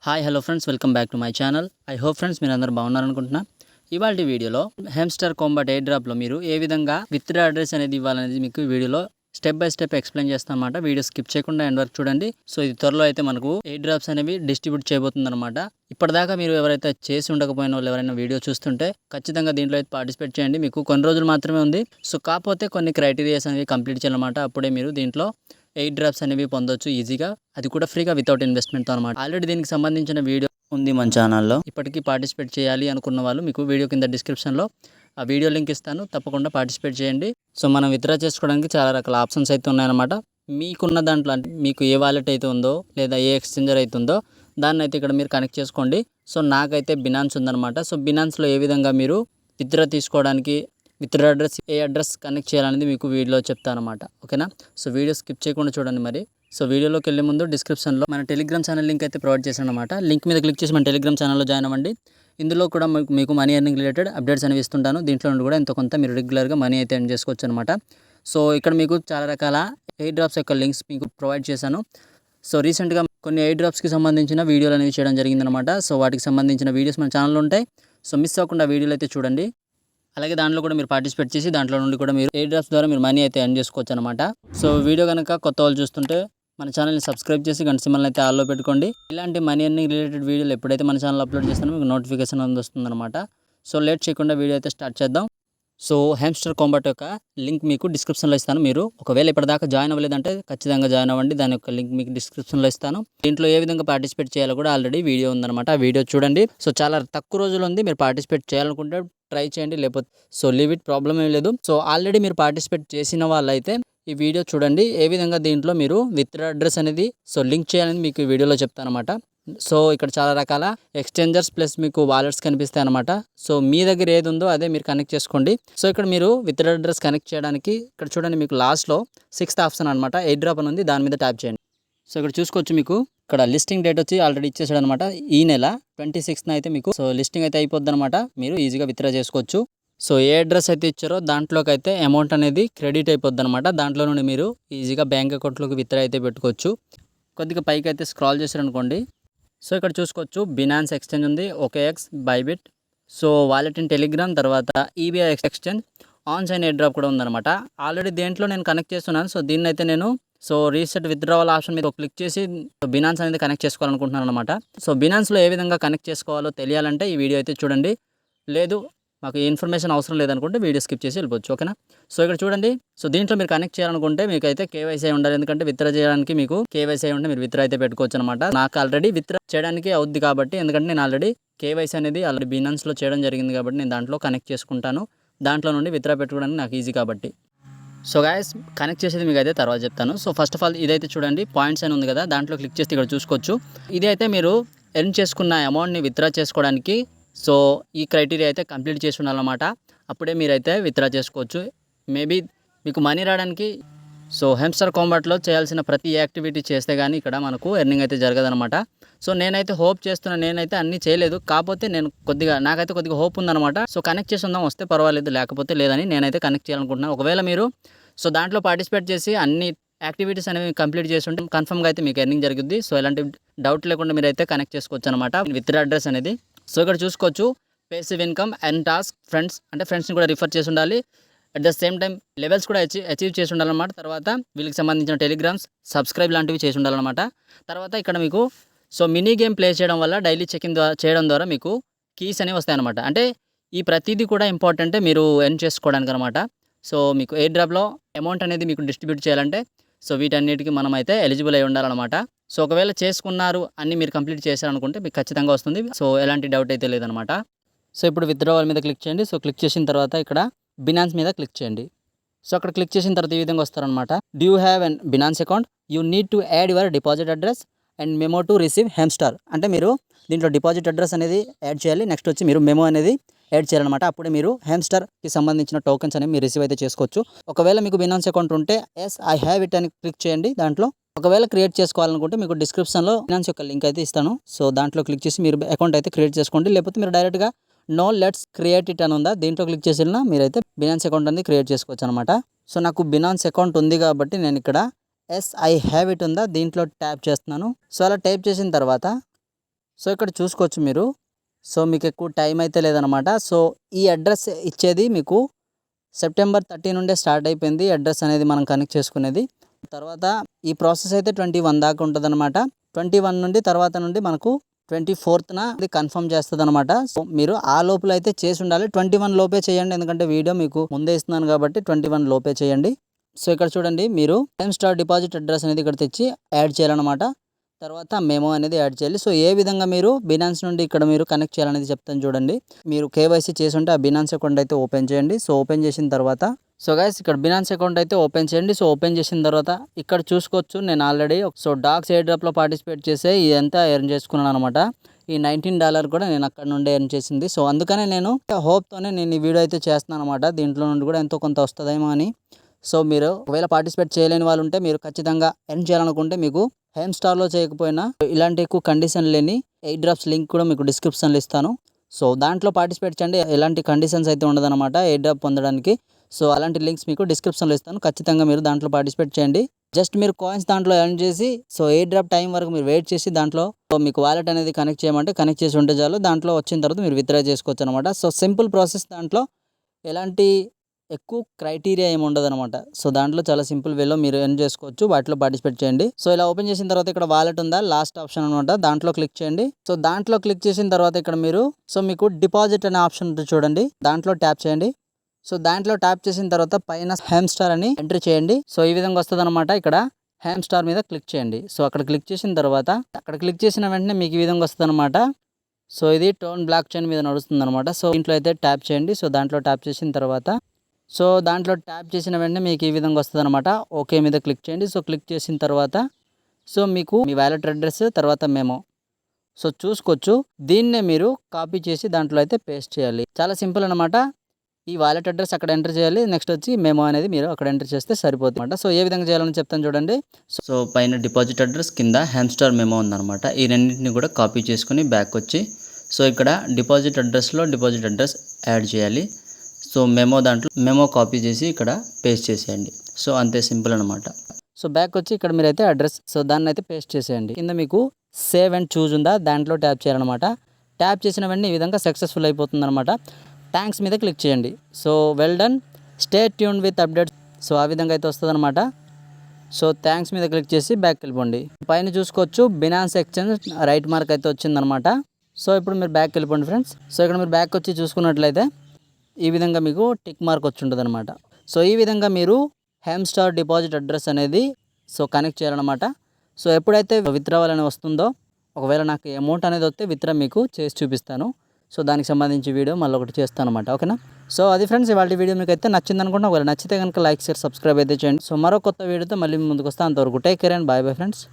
Hi hello friends, welcome back to my channel. I hope friends మీరు అందరూ బాగున్నారనుకుంటున్నా. ఇవాళ వీడియోలో హెమ్స్టర్ కాంబాట్ ఎయిర్ డ్రాప్లో మీరు ఏ విధంగా విత్డ్రా అడ్రస్ అనేది ఇవ్వాలనేది మీకు వీడియోలో స్టెప్ బై స్టెప్ ఎక్స్ప్లెయిన్ చేస్తాను అనమాట. వీడియో స్కిప్ చేయకుండా ఎండ్ వరకు చూడండి. సో ఇది త్వరలో అయితే మనకు ఎయిర్ డ్రాప్స్ అనేవి డిస్ట్రిబ్యూట్ చేయబోతుంది అనమాట. ఇప్పటిదాకా మీరు ఎవరైతే చేసి ఉండకపోయిన వాళ్ళు ఎవరైనా వీడియో చూస్తుంటే ఖచ్చితంగా దీంట్లో అయితే పార్టిసిపేట్ చేయండి. మీకు కొన్ని రోజులు మాత్రమే ఉంది. సో కాకపోతే కొన్ని క్రైటీరియాస్ అనేవి కంప్లీట్ చేయాలన్నమాట. అప్పుడే మీరు దీంట్లో ఎయిర్ డ్రాప్స్ అనేవి పొందొచ్చు ఈజీగా, అది కూడా ఫ్రీగా వితౌట్ ఇన్వెస్ట్మెంట్తో అనమాట. ఆల్రెడీ దీనికి సంబంధించిన వీడియో ఉంది మన ఛానల్లో. ఇప్పటికీ పార్టిసిపేట్ చేయాలి అనుకున్న వాళ్ళు మీకు వీడియో కింద డిస్క్రిప్షన్లో ఆ వీడియో లింక్ ఇస్తాను, తప్పకుండా పార్టిసిపేట్ చేయండి. సో మనం విత్డ్రా చేసుకోవడానికి చాలా రకాల ఆప్షన్స్ అయితే ఉన్నాయన్నమాట. మీకున్న దాంట్లో అంటే మీకు ఏ వాలెట్ అయితే ఉందో లేదా ఏ ఎక్స్చేంజర్ అయితే ఉందో దాన్ని అయితే ఇక్కడ మీరు కనెక్ట్ చేసుకోండి. సో నాకైతే బినాన్స్ ఉందన్నమాట. సో బినాన్స్లో ఏ విధంగా మీరు విత్డ్రా తీసుకోవడానికి విత్డ్రా అడ్రస్ ఏ అడ్రస్ కనెక్ట్ చేయాలనేది మీకు వీడియోలో చెప్తాను అనమాట. ఓకేనా? సో వీడియో స్కిప్ చేయకుండా చూడండి. మరి సో వీడియోలోకి వెళ్ళే ముందు డిస్క్రిప్షన్లో మన టెలిగ్రామ్ ఛానల్ లింక్ అయితే ప్రొవైడ్ చేశాను అనమాట. లింక్ మీద క్లిక్ చేసి మన టెలిగ్రామ్ ఛానల్లో జాయిన్ అవ్వండి. ఇందులో కూడా మీకు మనీ ఎర్నింగ్ రిలేటెడ్ అప్డేట్స్ అనేవి ఇస్తుంటాను. దీంట్లో నుండి కూడా ఎంతో కొంత మీరు రెగ్యులర్గా మనీ అయితే ఎర్న్ చేసుకోవచ్చు అనమాట. సో ఇక్కడ మీకు చాలా రకాల ఎయిర్ డ్రాప్స్ యొక్క లింక్స్ మీకు ప్రొవైడ్ చేశాను. సో రీసెంట్గా కొన్ని ఎయిర్ డ్రాప్స్కి సంబంధించిన వీడియోలు అనేవి చేయడం జరిగిందనమాట. సో వాటికి సంబంధించిన వీడియోస్ మన ఛానల్లో ఉంటాయి. సో మిస్ అవ్వకుండా వీడియోలు అయితే చూడండి. అలాగే దాంట్లో కూడా మీరు పార్టిసిపేట్ చేసి దాంట్లో నుండి కూడా మీరు ఎయిర్ డ్రాప్స్ ద్వారా మీరు మనీ అయితే ఎర్న్ చేసుకోవచ్చు అనమాట. సో వీడియో కనుక కొత్త వాళ్ళు చూస్తుంటే మన ఛానల్ని సబ్స్క్రైబ్ చేసి గంట సింబల్ని అయితే ఆల్లో పెట్టుకోండి. ఇలాంటి మనీ ఎర్నింగ్ రిలేటెడ్ వీడియోలు ఎప్పుడైతే మన ఛానల్ అప్లోడ్ చేస్తానో మీకు నోటిఫికేషన్ వస్తుంది అనమాట. సో లేట్ చేయకుండా వీడియో అయితే స్టార్ట్ చేద్దాం. సో హెమ్స్టర్ కాంబాట్ యొక్క లింక్ మీకు డిస్క్రిప్షన్లో ఇస్తాను. మీరు ఒకవేళ ఇప్పటిదాకా జాయిన్ అవ్వలేదంటే ఖచ్చితంగా జాయిన్ అవ్వండి. దాని యొక్క లింక్ మీకు డిస్క్రిప్షన్లో ఇస్తాను. దీంట్లో ఏ విధంగా పార్టిసిపేట్ చేయాలో కూడా ఆల్రెడీ వీడియో ఉందన్నమాట. ఆ వీడియో చూడండి. సో చాలా తక్కువ రోజులు ఉంది. మీరు పార్టిసిపేట్ చేయాలనుకుంటే ట్రై చేయండి, లేకపోతే సో లీవ్ ఇట్, ప్రాబ్లం ఏం లేదు. సో ఆల్రెడీ మీరు పార్టిసిపేట్ చేసిన వాళ్ళైతే ఈ వీడియో చూడండి. ఏ విధంగా దీంట్లో మీరు విత్డ్రా అడ్రస్ అనేది సో లింక్ చేయాలని మీకు ఈ వీడియోలో చెప్తాను అనమాట. సో ఇక్కడ చాలా రకాల ఎక్స్చేంజర్స్ ప్లస్ మీకు వాలెట్స్ కనిపిస్తాయి అనమాట. సో మీ దగ్గర ఏది ఉందో అదే మీరు కనెక్ట్ చేసుకోండి. సో ఇక్కడ మీరు విత్డ్రా అడ్రస్ కనెక్ట్ చేయడానికి ఇక్కడ చూడండి, మీకు లాస్ట్లో 6th ఆప్షన్ అనమాట, ఎయిర్ డ్రాప్ అని ఉంది. దాని మీద ట్యాప్ చేయండి. సో ఇక్కడ చూసుకోవచ్చు, మీకు ఇక్కడ లిస్టింగ్ డేట్ వచ్చి ఆల్రెడీ ఇచ్చేసాడు అనమాట. ఈ నెల 26th అయితే మీకు సో లిస్టింగ్ అయితే అయిపోద్ది అనమాట. మీరు ఈజీగా విత్డ్రా చేసుకోవచ్చు. సో ఏ అడ్రస్ అయితే ఇచ్చారో దాంట్లోకి అయితే అమౌంట్ అనేది క్రెడిట్ అయిపోద్ది అనమాట. దాంట్లో నుండి మీరు ఈజీగా బ్యాంక్ అకౌంట్లోకి విత్డ్రా అయితే పెట్టుకోవచ్చు. కొద్దిగా పైకి అయితే స్క్రాల్ చేశారనుకోండి, సో ఇక్కడ చూసుకోవచ్చు బినాన్స్ ఎక్స్చేంజ్ ఉంది, OKX, Bybit, so wallet in Telegram, తర్వాత EBI exchange, on sign airdrop కూడా ఉందన్నమాట. ఆల్రెడీ దేంట్లో నేను కనెక్ట్ చేస్తున్నాను. సో దీన్ని అయితే నేను సో రీసెట్ విత్డ్రావల్ ఆప్షన్ మీద క్లిక్ చేసి బినాన్స్ అనేది కనెక్ట్ చేసుకోవాలనుకుంటున్నాను అనమాట. సో బినాన్స్లో ఏ విధంగా కనెక్ట్ చేసుకోవాలో తెలియాలంటే ఈ వీడియో అయితే చూడండి. లేదు మాకు ఈ ఇన్ఫర్మేషన్ అవసరం లేదనుకుంటే వీడియో స్కిప్ చేసి వెళ్ళిపోవచ్చు. ఓకేనా? సో ఇక్కడ చూడండి, సో దీంట్లో మీరు కనెక్ట్ చేయాలనుకుంటే మీకు అయితే కేవైసీ ఉండాలి. ఎందుకంటే విత్డ్రా చేయడానికి మీకు కేవైసీ ఉంటే మీరు విత్డ్రా అయితే పెట్టుకోవచ్చు అనమాట. నాకు ఆల్రెడీ విత్డ్రా చేయడానికి అవుద్ది కాబట్టి, ఎందుకంటే నేను ఆల్రెడీ కేవైసీ అనేది ఆల్రెడీ బినాన్స్లో చేయడం జరిగింది కాబట్టి నేను దాంట్లో కనెక్ట్ చేసుకుంటాను. దాంట్లో నుండి విత్డ్రా పెట్టుకోవడానికి నాకు ఈజీ కాబట్టి. సో గాయస్, కనెక్ట్ చేసేది మీకు అయితే తర్వాత చెప్తాను. సో ఫస్ట్ ఆఫ్ ఆల్ ఇదైతే చూడండి, పాయింట్స్ అని ఉంది కదా, దాంట్లో క్లిక్ చేస్తే ఇక్కడ చూసుకోవచ్చు. ఇది అయితే మీరు ఎర్న్ చేసుకున్న అమౌంట్ని విత్డ్రా చేసుకోవడానికి సో ఈ క్రైటీరియా అయితే కంప్లీట్ చేసి ఉండాలన్నమాట. అప్పుడే మీరైతే విత్డ్రా చేసుకోవచ్చు. మేబీ మీకు మనీ రావడానికి సో హెమ్స్టర్ కాంబాట్లో చేయాల్సిన ప్రతి యాక్టివిటీ చేస్తే కానీ ఇక్కడ మనకు ఎర్నింగ్ అయితే జరగదనమాట. సో నేనైతే హోప్ చేస్తున్నా, నేనైతే అన్నీ చేయలేదు, కాకపోతే నేను నాకైతే కొద్దిగా హోప్ ఉందన్నమాట. సో కనెక్ట్ చేసి ఉందాం, వస్తే పర్వాలేదు, లేకపోతే లేదని నేనైతే కనెక్ట్ చేయాలనుకుంటున్నాను. ఒకవేళ మీరు సో దాంట్లో పార్టిసిపేట్ చేసి అన్ని యాక్టివిటీస్ అనేవి కంప్లీట్ చేసి ఉంటే కన్ఫర్మ్గా అయితే మీకు ఎర్నింగ్ జరుగుద్ది. సో ఎలాంటి డౌట్ లేకుండా మీరు అయితే కనెక్ట్ చేసుకోవచ్చు అనమాట విత్డ్రా అడ్రస్ అనేది. సో ఇక్కడ చూసుకోవచ్చు, పేసివ్ ఇన్కమ్ అండ్ టాస్క్, ఫ్రెండ్స్ని కూడా రిఫర్ చేసి ఉండాలి. At the same time levels కూడా అచీవ్ చేసి ఉండాలన్నమాట. తర్వాత వీళ్ళకి సంబంధించిన టెలిగ్రామ్స్ సబ్స్క్రైబ్ లాంటివి చేసి ఉండాలన్నమాట. తర్వాత ఇక్కడ మీకు సో మినీ గేమ్ ప్లే చేయడం వల్ల డైలీ చెకింగ్ చేయడం ద్వారా మీకు కీస్ అనేవి వస్తాయన్నమాట. అంటే ఈ ప్రతిదీ కూడా ఇంపార్టెంటే మీరు ఎర్న్ చేసుకోవడానికి అనమాట. సో మీకు ఎయిర్ డ్రాప్లో అమౌంట్ అనేది మీకు డిస్ట్రిబ్యూట్ చేయాలంటే సో వీటన్నిటికీ మనం అయితే ఎలిజిబుల్ అయి ఉండాలన్నమాట. సో ఒకవేళ చేసుకున్నారు అన్నీ మీరు కంప్లీట్ చేశారనుకుంటే మీకు ఖచ్చితంగా వస్తుంది. సో ఎలాంటి డౌట్ అయితే లేదనమాట. సో ఇప్పుడు విత్డ్రావల్ మీద క్లిక్ చేయండి. సో క్లిక్ చేసిన తర్వాత ఇక్కడ బినాన్స్ మీద క్లిక్ చేయండి. సో అక్కడ క్లిక్ చేసిన తర్వాత ఈ విధంగా వస్తారనమాట. Do you have an Binance account, you need to add your deposit address and memo to receive Hamster. అంటే మీరు దీంట్లో డిపాజిట్ అడ్రస్ అనేది యాడ్ చేయాలి. నెక్స్ట్ వచ్చి మీరు మెమో అనేది యాడ్ చేయాలన్నమాట. అప్పుడే మీరు హెమ్స్టర్కి సంబంధించిన టోకెన్స్ అనేవి మీరు రిసీవ్ అయితే చేసుకోవచ్చు. ఒకవేళ మీకు బినాన్స్ అకౌంట్ ఉంటే ఎస్ ఐ హ్యావ్ ఇట్ అని క్లిక్ చేయండి. దాంట్లో ఒకవేళ క్రియేట్ చేసుకోవాలనుకుంటే మీకు డిస్క్రిప్షన్లో బినాన్స్ యొక్క లింక్ అయితే ఇస్తాను. సో దాంట్లో క్లిక్ చేసి మీరు అకౌంట్ అయితే క్రియేట్ చేసుకోండి. లేకపోతే మీరు డైరెక్ట్గా నో లెట్స్ క్రియేట్ ఇట్ అని ఉందా, దీంట్లో క్లిక్ చేసినా మీరైతే బినాన్స్ అకౌంట్ అనేది క్రియేట్ చేసుకోవచ్చు అనమాట. సో నాకు బినాన్స్ అకౌంట్ ఉంది కాబట్టి నేను ఇక్కడ ఎస్ ఐ హ్యావ్ ఇట్ ఉందా దీంట్లో ట్యాప్ చేస్తున్నాను. సో అలా టైప్ చేసిన తర్వాత సో ఇక్కడ చూసుకోవచ్చు మీరు. సో మీకు ఎక్కువ టైం అయితే లేదనమాట. సో ఈ అడ్రస్ ఇచ్చేది మీకు సెప్టెంబర్ 30 నుండే స్టార్ట్ అయిపోయింది అడ్రస్ అనేది మనం కనెక్ట్ చేసుకునేది. తర్వాత ఈ ప్రాసెస్ అయితే 21 దాకా ఉంటుందన్నమాట. 21 నుండి తర్వాత నుండి మనకు 24న ఇది కన్ఫర్మ్ చేస్తుందన్నమాట. సో మీరు ఆ లోపల అయితే చేసి ఉండాలి. 21 లోపే చేయండి, ఎందుకంటే వీడియో మీకు ముందే ఇస్తున్నాను కాబట్టి 21 లోపే చేయండి. సో ఇక్కడ చూడండి, మీరు హేమ్స్టార్ డిపాజిట్ అడ్రస్ అనేది ఇక్కడ తెచ్చి యాడ్ చేయాలన్నమాట. తర్వాత మెమో అనేది యాడ్ చేయాలి. సో ఏ విధంగా మీరు బినాన్స్ నుండి ఇక్కడ మీరు కనెక్ట్ చేయాలనేది చెప్తాను చూడండి. మీరు కేవైసీ చేసి ఉంటే ఆ బినాన్స్ అకౌంట్ అయితే ఓపెన్ చేయండి. సో ఓపెన్ చేసిన తర్వాత సో గైస్ ఇక్కడ బినాన్స్ అకౌంట్ అయితే ఓపెన్ చేయండి. సో ఓపెన్ చేసిన తర్వాత ఇక్కడ చూసుకోవచ్చు, నేను ఆల్రెడీ సో డాగ్స్ ఎయిర్ డ్రాప్లో పార్టిసిపేట్ చేసే ఇదంతా ఎర్న్ చేసుకున్నాను అనమాట. ఈ $19 కూడా నేను అక్కడ నుండి ఎర్న్ చేసింది. సో అందుకనే నేను హోప్తోనే నేను ఈ వీడియో అయితే చేస్తున్నాను అనమాట. దీంట్లో నుండి కూడా ఎంతో కొంత వస్తుందేమో అని. సో మీరు ఒకవేళ పార్టిసిపేట్ చేయలేని వాళ్ళు ఉంటే మీరు ఖచ్చితంగా ఎర్న్ చేయాలనుకుంటే మీకు హేమ్స్టార్లో చేయకపోయినా ఇలాంటి ఎక్కువ కండిషన్ లేని ఎయిర్ డ్రాప్స్ లింక్ కూడా మీకు డిస్క్రిప్షన్లో ఇస్తాను. సో దాంట్లో పార్టిసిపేట్ చేయండి. ఎలాంటి కండిషన్స్ అయితే ఉండదన్నమాట ఎయిర్ డ్రాప్ పొందడానికి. సో అలాంటి లింక్స్ మీకు డిస్క్రిప్షన్లో ఇస్తాను. ఖచ్చితంగా మీరు దాంట్లో పార్టిసిపేట్ చేయండి. జస్ట్ మీరు కాయిన్స్ దాంట్లో ఎర్న్ చేసి సో ఎయిర్ డ్రాప్ టైం వరకు మీరు వెయిట్ చేసి దాంట్లో మీకు వాలెట్ అనేది కనెక్ట్ చేయమంటే కనెక్ట్ చేసి ఉంటే చాలు. దాంట్లో వచ్చిన తర్వాత మీరు విత్డ్రా చేసుకోవచ్చు అనమాట. సో సింపుల్ ప్రాసెస్, దాంట్లో ఎలాంటి ఎక్కువ క్రైటీరియా ఏమి ఉండదు అనమాట. సో దాంట్లో చాలా సింపుల్ వేలో మీరు ఎర్న్ చేసుకోవచ్చు. వాటిలో పార్టిసిపేట్ చేయండి. సో ఇలా ఓపెన్ చేసిన తర్వాత ఇక్కడ వాలెట్ ఉందా, లాస్ట్ ఆప్షన్ అనమాట, దాంట్లో క్లిక్ చేయండి. సో దాంట్లో క్లిక్ చేసిన తర్వాత ఇక్కడ మీరు సో మీకు డిపాజిట్ అనే ఆప్షన్ ఉంటుంది చూడండి, దాంట్లో ట్యాప్ చేయండి. సో దాంట్లో ట్యాప్ చేసిన తర్వాత పైన హేమ్స్టార్ అని ఎంట్రీ చేయండి. సో ఈ విధంగా వస్తుంది అనమాట. ఇక్కడ హేమ్స్టార్ మీద క్లిక్ చేయండి. సో అక్కడ క్లిక్ చేసిన తర్వాత అక్కడ క్లిక్ చేసిన వెంటనే మీకు ఈ విధంగా వస్తుంది అనమాట. సో ఇది టోన్ బ్లాక్ చైన్ మీద నడుస్తుంది అనమాట. సో ఇంట్లో అయితే ట్యాప్ చేయండి. సో దాంట్లో ట్యాప్ చేసిన తర్వాత సో దాంట్లో ట్యాప్ చేసిన వెంటనే మీకు ఈ విధంగా వస్తుంది అనమాట. ఓకే మీద క్లిక్ చేయండి. సో క్లిక్ చేసిన తర్వాత సో మీకు మీ వ్యాలెట్ అడ్రస్ తర్వాత మెమో సో చూసుకోవచ్చు. దీన్నే మీరు కాపీ చేసి దాంట్లో అయితే పేస్ట్ చేయాలి. చాలా సింపుల్ అనమాట. ఈ వాలెట్ అడ్రస్ అక్కడ ఎంటర్ చేయాలి. నెక్స్ట్ వచ్చి మెమో అనేది మీరు అక్కడ ఎంటర్ చేస్తే సరిపోతుంది అనమాట. సో ఏ విధంగా చేయాలని చెప్తాను చూడండి. సో పైన డిపాజిట్ అడ్రస్, కింద హేమ్స్టార్ మెమో ఉందన్నమాట. ఈ రెండింటిని కూడా కాపీ చేసుకుని బ్యాక్ వచ్చి సో ఇక్కడ డిపాజిట్ అడ్రస్లో డిపాజిట్ అడ్రస్ యాడ్ చేయాలి. సో మెమో దాంట్లో మెమో కాపీ చేసి ఇక్కడ పేస్ట్ చేసేయండి. సో అంతే సింపుల్ అనమాట. సో బ్యాక్ వచ్చి ఇక్కడ మీరైతే అడ్రస్ సో దాన్ని అయితే పేస్ట్ చేసేయండి. కింద మీకు సేవ్ అండ్ చూజ్ ఉందా, దాంట్లో ట్యాప్ చేయాలన్నమాట. ట్యాప్ చేసిన వెంటనే ఈ విధంగా సక్సెస్ఫుల్ అయిపోతుంది అనమాట. థ్యాంక్స్ మీద క్లిక్ చేయండి. So well done, stay tune with updates. So ఆ విధంగా అయితే వస్తుంది అనమాట. సో థ్యాంక్స్ మీద క్లిక్ చేసి బ్యాక్ వెళ్ళిపోండి. పైన చూసుకోవచ్చు బినాన్స్ ఎక్స్చేంజ్ రైట్ మార్క్ అయితే వచ్చిందనమాట. సో ఇప్పుడు మీరు బ్యాక్ వెళ్ళిపోండి ఫ్రెండ్స్. సో ఇక్కడ మీరు బ్యాక్ వచ్చి చూసుకున్నట్లయితే ఈ విధంగా మీకు టిక్ మార్క్ వచ్చి ఉంటుంది అనమాట. సో ఈ విధంగా మీరు హేమ్స్టార్ డిపాజిట్ అడ్రస్ అనేది సో కనెక్ట్ చేయాలన్నమాట. సో ఎప్పుడైతే విత్డ్రావల్ అనేది వస్తుందో, ఒకవేళ నాకు అమౌంట్ అనేది వస్తే విత్డ్రా మీకు చేసి చూపిస్తాను. సో దానికి సంబంధించి వీడియో మళ్ళీ ఒకటి చేస్తాను అనమాట. ఓకేనా. సో అది ఫ్రెండ్స్, ఇవాళ వీడియో మీకు అయితే నచ్చింది అనుకుంటున్నా. ఒకవేళ నచ్చితే కనుక లైక్, షేర్, సబ్స్క్రైబ్ అయితే చేయండి. సో మరో కొత్త వీడియోతో మళ్ళీ ముందుకు వస్తాను. అంతవరకు take care and bye bye friends.